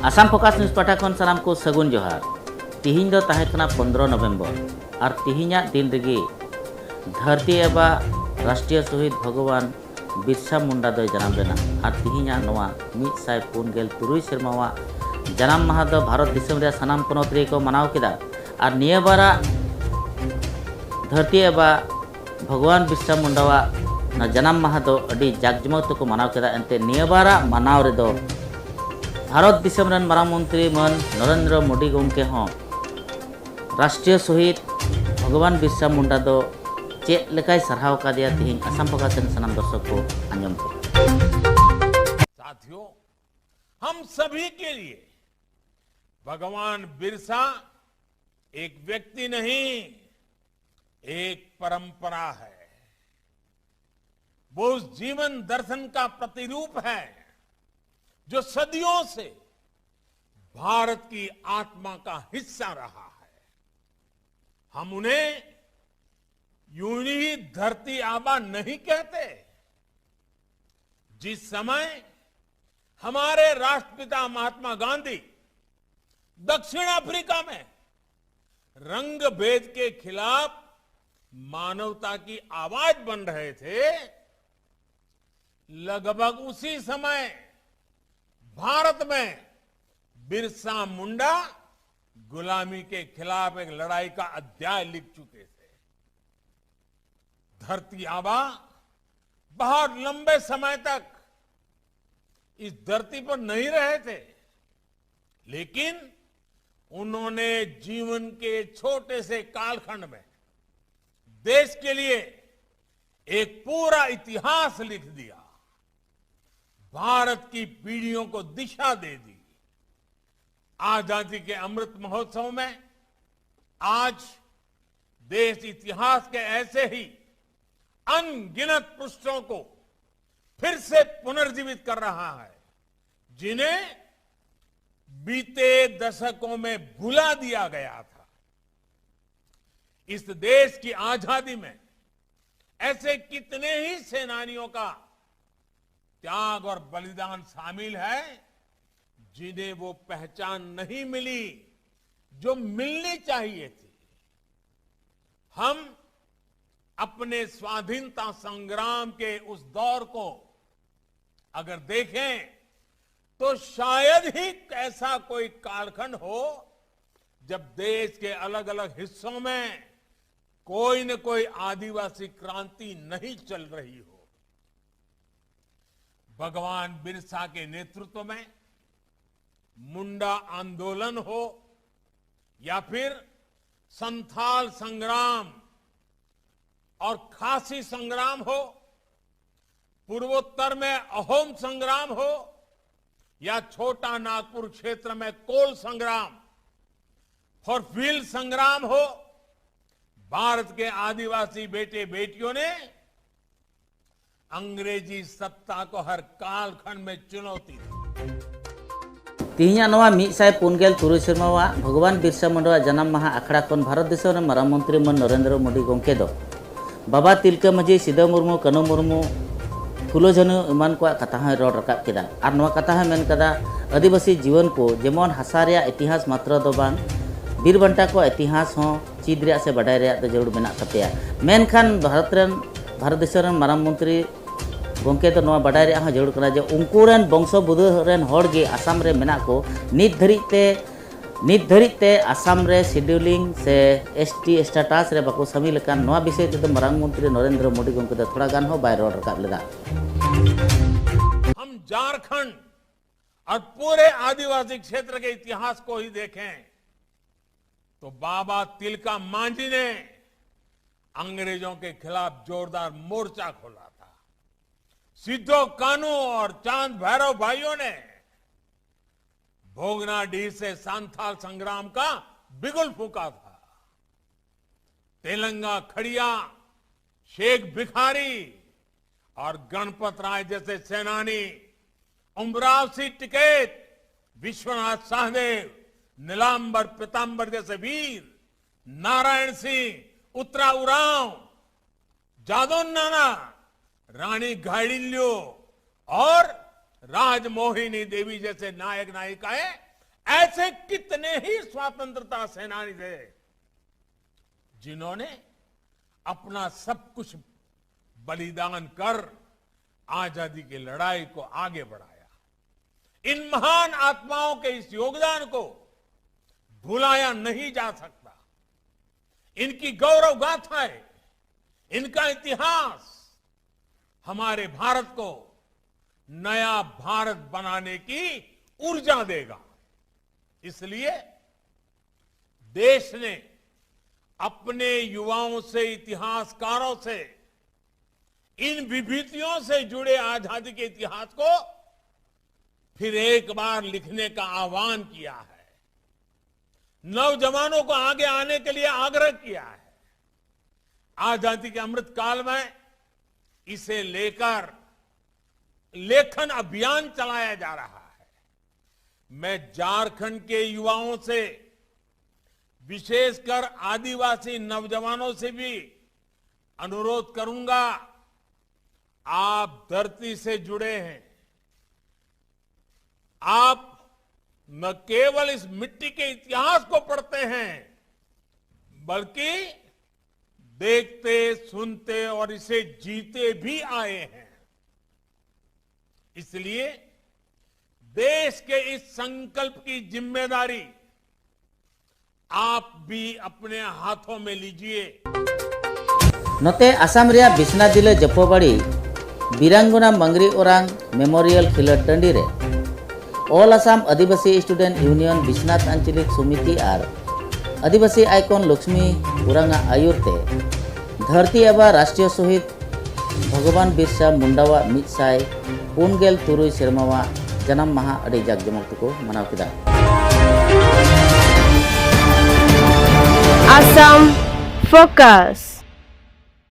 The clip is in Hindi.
आसाम फोकास न्यूज पाठा खन सानाम को सगुन जोहार तिहिं दो ताहे कना 15 नवेम्बर और तिहिंया दिन रेगे धरती एबा राष्ट्रीय शहीद भगवान बिरसा मुंडा दो जनाम लेना और तिहिंया नवा 143 सेरमावा जनाम माहा दो भारत दिसम रे सानाम पोनोत रे को मनाव केदा और निया बारा धरती एबा भगवान बिरसा मुंडावा ना जनाम माहा दो अडी जाकजमक तो को मनाव केदा एंते निया बारा मनाव रे दो भारत दिसम रन मारांग मंत्री मन नरेंद्र मोदी गमके हों राष्ट्रीय शहीद भगवान बिरसा मुंडा दो चेक लेकाय सरहाव का दिया तिहिं आसाम फोकास सनाम दर्शक को आंजम पे। साथियों, हम सभी के लिए भगवान बिरसा एक व्यक्ति नहीं, एक परंपरा है। वो उस जीवन दर्शन का प्रतिरूप है जो सदियों से भारत की आत्मा का हिस्सा रहा है। हम उन्हें यूं ही धरती आबा नहीं कहते। जिस समय हमारे राष्ट्रपिता महात्मा गांधी दक्षिण अफ्रीका में रंग भेद के खिलाफ मानवता की आवाज बन रहे थे, लगभग उसी समय भारत में बिरसा मुंडा गुलामी के खिलाफ एक लड़ाई का अध्याय लिख चुके थे। धरती आबा बहुत लंबे समय तक इस धरती पर नहीं रहे थे, लेकिन उन्होंने जीवन के छोटे से कालखंड में देश के लिए एक पूरा इतिहास लिख दिया, भारत की पीढ़ियों को दिशा दे दी। आजादी के अमृत महोत्सव में आज देश इतिहास के ऐसे ही अनगिनत पृष्ठों को फिर से पुनर्जीवित कर रहा है, जिन्हें बीते दशकों में भुला दिया गया था। इस देश की आजादी में ऐसे कितने ही सेनानियों का त्याग और बलिदान शामिल है, जिन्हें वो पहचान नहीं मिली जो मिलनी चाहिए थी। हम अपने स्वाधीनता संग्राम के उस दौर को अगर देखें तो शायद ही ऐसा कोई कालखंड हो जब देश के अलग अलग हिस्सों में कोई न कोई आदिवासी क्रांति नहीं चल रही हो। भगवान बिरसा के नेतृत्व में मुंडा आंदोलन हो या फिर संथाल संग्राम और खासी संग्राम हो, पूर्वोत्तर में अहोम संग्राम हो या छोटा नागपुर क्षेत्र में कोल संग्राम, फॉरफिल संग्राम हो, भारत के आदिवासी बेटे बेटियों ने अंग्रेजी सत्ता को हर कालखंड में चुनौती दी। तिहिंया नवा 143 सेरमावा भगवान बिरसा मुंडा जनाम माहा आखड़ा खन भारत दिसम रे मारांग मंत्री मन नरेंद्र मोदी गमके दो बाबा तिलका माझी सिदा मुर्मू कानू मुर्मू फुलो झानू इमान को कथा है रोड रकाब केदा और नवा कथा है मेन कदा आदिवासी जीवन को जेमन हासा रे इतिहास मात्र दो बांग बीरबंटा को इतिहास हो चीद रे से बडाय रे द जरूर मेना तपेया मेनखान भारत दिसम रे मारांग मंत्री गमके तो नवा बडाय रे जरूर कना जे उनकुरेन वंश बुद्ध रेन हर गे आसाम रे मेना को नित धरित ते आसाम रे शेड्यूलिंग से एसटी स्टेटस रे बाको शामिल कान नवा विषय ते मारांग मंत्री नरेंद्र मोदी गमके तो थोड़ा गान हो बाय रोड रकाब लेदा। हम झारखंड और पूरे आदिवासी क्षेत्र के इतिहास को ही देखें तो बाबा तिलका मांझी ने अंग्रेजों के खिलाफ जोरदार मोर्चा खोला था। सिद्धो कानू और चांद भैरव भाइयों ने भोगनाडीह से सांथाल संग्राम का बिगुल फूंका था। तेलंगा खड़िया, शेख भिखारी और गणपत राय जैसे सेनानी, उमराव सिंह टिकैत, विश्वनाथ सहदेव, नीलांबर पीतांबर जैसे वीर, नारायण सिंह, उत्तरा उरांव, जादव नाना, रानी घायडिल्यो और राजमोहिनी देवी जैसे नायक नायिकाएं ऐसे कितने ही स्वतंत्रता सेनानी थे जिन्होंने अपना सब कुछ बलिदान कर आजादी की लड़ाई को आगे बढ़ाया। इन महान आत्माओं के इस योगदान को भुलाया नहीं जा सकता। इनकी गौरव गाथाएं, इनका इतिहास हमारे भारत को नया भारत बनाने की ऊर्जा देगा। इसलिए देश ने अपने युवाओं से, इतिहासकारों से इन विभूतियों से जुड़े आजादी के इतिहास को फिर एक बार लिखने का आह्वान किया है। नौजवानों को आगे आने के लिए आग्रह किया है। आजादी के अमृत काल में इसे लेकर लेखन अभियान चलाया जा रहा है। मैं झारखंड के युवाओं से, विशेषकर आदिवासी नौजवानों से भी अनुरोध करूंगा, आप धरती से जुड़े हैं। आप न केवल इस मिट्टी के इतिहास को पढ़ते हैं, बल्कि देखते, सुनते और इसे जीते भी आए हैं। इसलिए देश के इस संकल्प की जिम्मेदारी आप भी अपने हाथों में लीजिए। नोते आसाम रिया बिसना जिले जपोबाड़ी बीरांगना मंगरी ओरांग मेमोरियल खिलट टंडी रे ऑल आसाम आदिवासी स्टूडेंट यूनियन बिश्नाथ आंचलिक समिति और आदिवासी आइकन लक्ष्मी उरांगा आयुरते धरती एबा राष्ट्रीय शहीद भगवान बिरसा मुंडावा 143 सेरमावा जन्म माहा अड़ी जाकजमक को मनाव किया। Assam Focus।